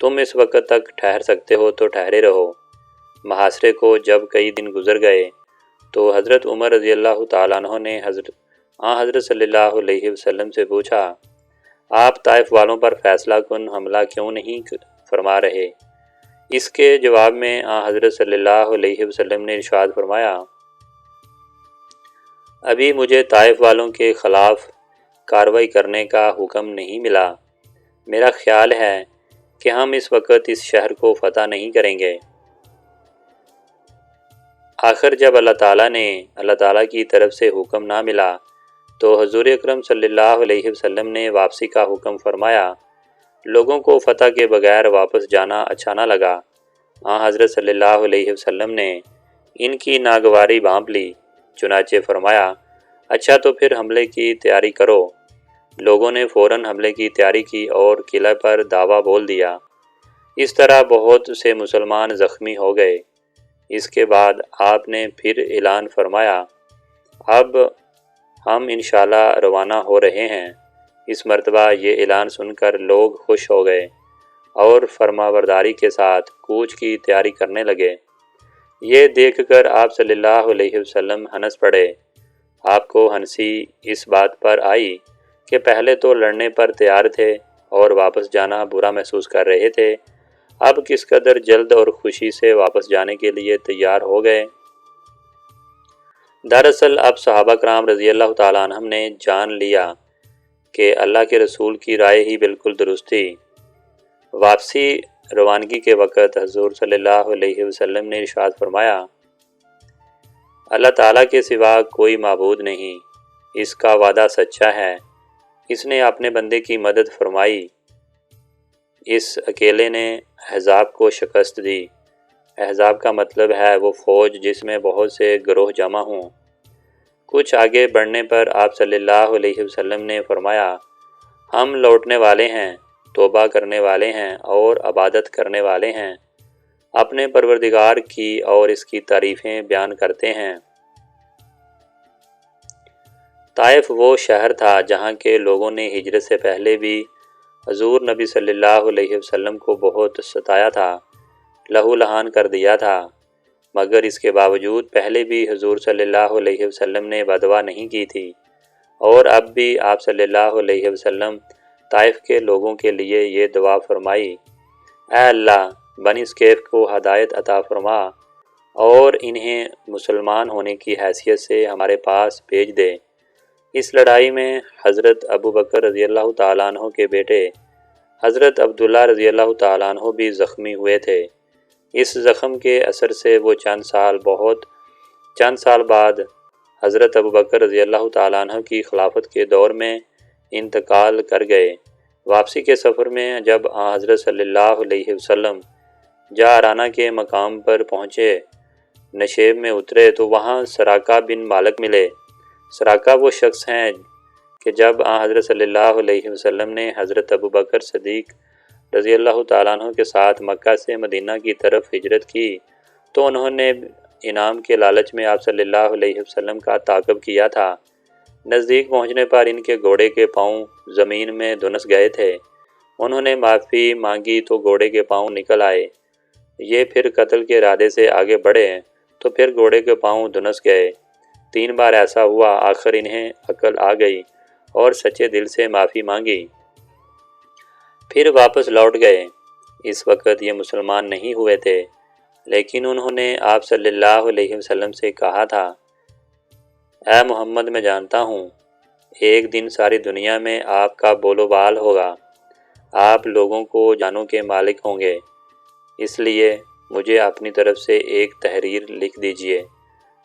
تم اس وقت تک ٹھہر سکتے ہو تو ٹھہرے رہو۔ محاصرے کو جب کئی دن گزر گئے تو حضرت عمر رضی اللہ تعالیٰ عنہ نے حضرت صلی اللہ علیہ وسلم سے پوچھا، آپ طائف والوں پر فیصلہ کن حملہ کیوں نہیں فرما رہے؟ اس کے جواب میں حضرت صلی اللہ علیہ وسلم نے ارشاد فرمایا، ابھی مجھے طائف والوں کے خلاف کارروائی کرنے کا حکم نہیں ملا۔ میرا خیال ہے کہ ہم اس وقت اس شہر کو فتح نہیں کریں گے۔ آخر جب اللہ تعالیٰ کی طرف سے حکم نہ ملا تو حضور اکرم صلی اللہ علیہ وسلم نے واپسی کا حکم فرمایا۔ لوگوں کو فتح کے بغیر واپس جانا اچھا نہ لگا۔ حضرت صلی اللہ علیہ وسلم نے ان کی ناگواری بھانپ لی، چنانچہ فرمایا، اچھا تو پھر حملے کی تیاری کرو۔ لوگوں نے فوراً حملے کی تیاری کی اور قلعہ پر دعویٰ بول دیا۔ اس طرح بہت سے مسلمان زخمی ہو گئے۔ اس کے بعد آپ نے پھر اعلان فرمایا، اب ہم انشاءاللہ روانہ ہو رہے ہیں۔ اس مرتبہ یہ اعلان سن کر لوگ خوش ہو گئے اور فرمانبرداری کے ساتھ کوچ کی تیاری کرنے لگے۔ یہ دیکھ کر آپ صلی اللہ علیہ وسلم ہنس پڑے۔ آپ کو ہنسی اس بات پر آئی کہ پہلے تو لڑنے پر تیار تھے اور واپس جانا برا محسوس کر رہے تھے، اب کس قدر جلد اور خوشی سے واپس جانے کے لیے تیار ہو گئے۔ دراصل اب صحابہ کرام رضی اللہ تعالیٰ عنہم نے جان لیا کہ اللہ کے رسول کی رائے ہی بالکل درست تھی۔ واپسی روانگی کے وقت حضور صلی اللہ علیہ وسلم نے ارشاد فرمایا، اللہ تعالیٰ کے سوا کوئی معبود نہیں، اس کا وعدہ سچا ہے، اس نے اپنے بندے کی مدد فرمائی، اس اکیلے نے احزاب کو شکست دی۔ احزاب کا مطلب ہے وہ فوج جس میں بہت سے گروہ جمع ہوں۔ کچھ آگے بڑھنے پر آپ صلی اللہ علیہ وسلم نے فرمایا، ہم لوٹنے والے ہیں، توبہ کرنے والے ہیں اور عبادت کرنے والے ہیں، اپنے پروردگار کی اور اس کی تعریفیں بیان کرتے ہیں۔ طائف وہ شہر تھا جہاں کے لوگوں نے ہجرت سے پہلے بھی حضور نبی صلی اللہ علیہ وسلم کو بہت ستایا تھا، لہو لہان کر دیا تھا، مگر اس کے باوجود پہلے بھی حضور صلی اللہ علیہ وسلم نے بددعا نہیں کی تھی، اور اب بھی آپ صلی اللہ علیہ وسلم طائف کے لوگوں کے لیے یہ دعا فرمائی، اے اللہ بنی ثقیف کو ہدایت عطا فرما اور انہیں مسلمان ہونے کی حیثیت سے ہمارے پاس بھیج دے۔ اس لڑائی میں حضرت ابو بکر رضی اللہ تعالیٰ عنہ کے بیٹے حضرت عبداللہ رضی اللہ تعالیٰ عنہ بھی زخمی ہوئے تھے۔ اس زخم کے اثر سے وہ چند سال بعد حضرت ابو بکر رضی اللہ تعالیٰ عنہ کی خلافت کے دور میں انتقال کر گئے۔ واپسی کے سفر میں جب حضرت صلی اللہ علیہ وسلم جعرانہ کے مقام پر پہنچے، نشیب میں اترے تو وہاں سراقہ بن مالک ملے۔ سراقہ وہ شخص ہیں کہ جب حضرت صلی اللہ علیہ وسلم نے حضرت ابو بکر صدیق رضی اللہ تعالیٰ عنہ کے ساتھ مکہ سے مدینہ کی طرف ہجرت کی تو انہوں نے انعام کے لالچ میں آپ صلی اللہ علیہ وسلم کا تعاقب کیا تھا۔ نزدیک پہنچنے پر ان کے گھوڑے کے پاؤں زمین میں دھنس گئے تھے۔ انہوں نے معافی مانگی تو گھوڑے کے پاؤں نکل آئے۔ یہ پھر قتل کے ارادے سے آگے بڑھے تو پھر گھوڑے کے پاؤں دھنس گئے۔ 3 بار ایسا ہوا، آخر انہیں عقل آ گئی اور سچے دل سے معافی مانگی، پھر واپس لوٹ گئے۔ اس وقت یہ مسلمان نہیں ہوئے تھے، لیکن انہوں نے آپ صلی اللہ علیہ وسلم سے کہا تھا، اے محمد میں جانتا ہوں ایک دن ساری دنیا میں آپ کا بول و بال ہوگا، آپ لوگوں کو جانوں کے مالک ہوں گے، اس لیے مجھے اپنی طرف سے ایک تحریر لکھ دیجئے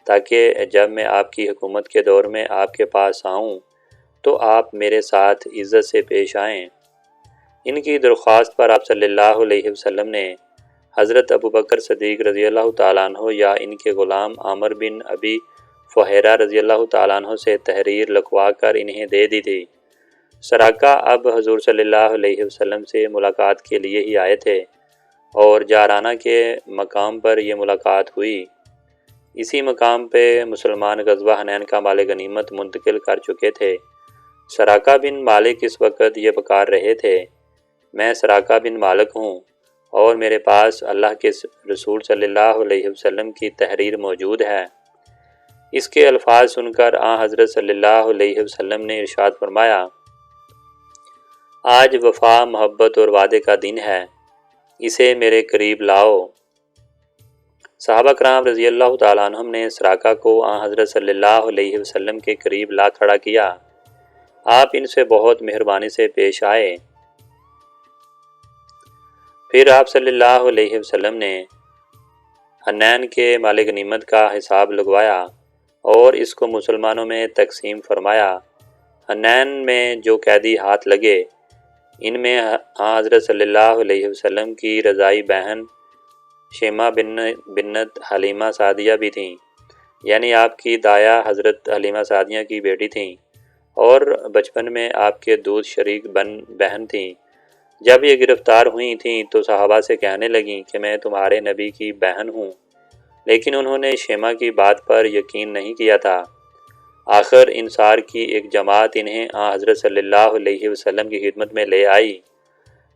تاکہ جب میں آپ کی حکومت کے دور میں آپ کے پاس آؤں تو آپ میرے ساتھ عزت سے پیش آئیں۔ ان کی درخواست پر آپ صلی اللہ علیہ وسلم نے حضرت ابو بکر صدیق رضی اللہ تعالیٰ عنہ یا ان کے غلام عامر بن ابی فہیرہ رضی اللہ تعالیٰ عنہ سے تحریر لکھوا کر انہیں دے دی تھی۔ سراقہ اب حضور صلی اللہ علیہ وسلم سے ملاقات کے لیے ہی آئے تھے اور جعرانہ کے مقام پر یہ ملاقات ہوئی۔ اسی مقام پہ مسلمان غزوہ حنین کا مال غنیمت منتقل کر چکے تھے۔ سراقہ بن مالک اس وقت یہ پکار رہے تھے، میں سراقہ بن مالک ہوں، اور میرے پاس اللہ کے رسول صلی اللہ علیہ وسلم کی تحریر موجود ہے۔ اس کے الفاظ سن کر آن حضرت صلی اللہ علیہ وسلم نے ارشاد فرمایا، آج وفا، محبت اور وعدے کا دن ہے، اسے میرے قریب لاؤ۔ صحابہ کرام رضی اللہ تعالیٰ عنہم نے سراقہ کو آن حضرت صلی اللہ علیہ وسلم کے قریب لا کھڑا کیا۔ آپ ان سے بہت مہربانی سے پیش آئے۔ پھر آپ صلی اللہ علیہ وسلم نے حنین کے مال غنیمت کا حساب لگوایا اور اس کو مسلمانوں میں تقسیم فرمایا۔ حنین میں جو قیدی ہاتھ لگے، ان میں حضرت صلی اللہ علیہ وسلم کی رضائی بہن شیمہ بنت حلیمہ سعدیہ بھی تھیں، یعنی آپ کی دایا حضرت حلیمہ سعدیہ کی بیٹی تھیں اور بچپن میں آپ کے دودھ شریک بہن تھیں۔ جب یہ گرفتار ہوئی تھیں تو صحابہ سے کہنے لگیں کہ میں تمہارے نبی کی بہن ہوں، لیکن انہوں نے شیمہ کی بات پر یقین نہیں کیا تھا۔ آخر انصار کی ایک جماعت انہیں حضرت صلی اللہ علیہ وسلم کی خدمت میں لے آئی۔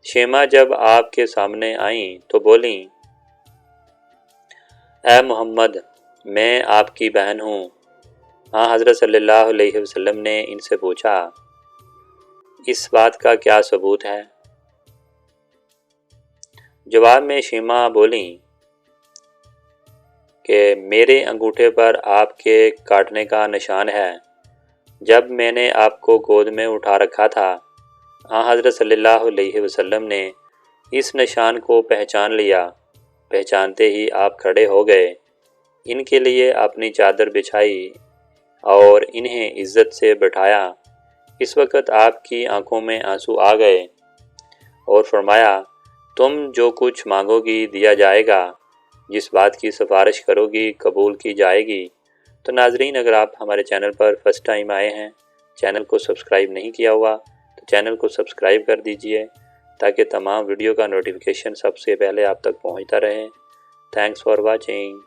شیمہ جب آپ کے سامنے آئیں تو بولیں، اے محمد، میں آپ کی بہن ہوں۔ حضرت صلی اللہ علیہ وسلم نے ان سے پوچھا، اس بات کا کیا ثبوت ہے؟ جواب میں شیمہ بولیں کہ میرے انگوٹھے پر آپ کے کاٹنے کا نشان ہے۔ جب میں نے آپ کو گود میں اٹھا رکھا تھا، حضرت صلی اللہ علیہ وسلم نے اس نشان کو پہچان لیا۔ پہچانتے ہی آپ کھڑے ہو گئے، ان کے لیے اپنی چادر بچھائی اور انہیں عزت سے بٹھایا۔ اس وقت آپ کی آنکھوں میں آنسو آ گئے اور فرمایا، تم جو کچھ مانگو گی دیا جائے گا، جس بات کی سفارش کرو گی قبول کی جائے گی۔ تو ناظرین، اگر آپ ہمارے چینل پر فرسٹ ٹائم آئے ہیں، چینل کو سبسکرائب نہیں کیا ہوا تو چینل کو سبسکرائب کر دیجئے تاکہ تمام ویڈیو کا نوٹیفیکیشن سب سے پہلے آپ تک پہنچتا رہے۔ Thanks for watching.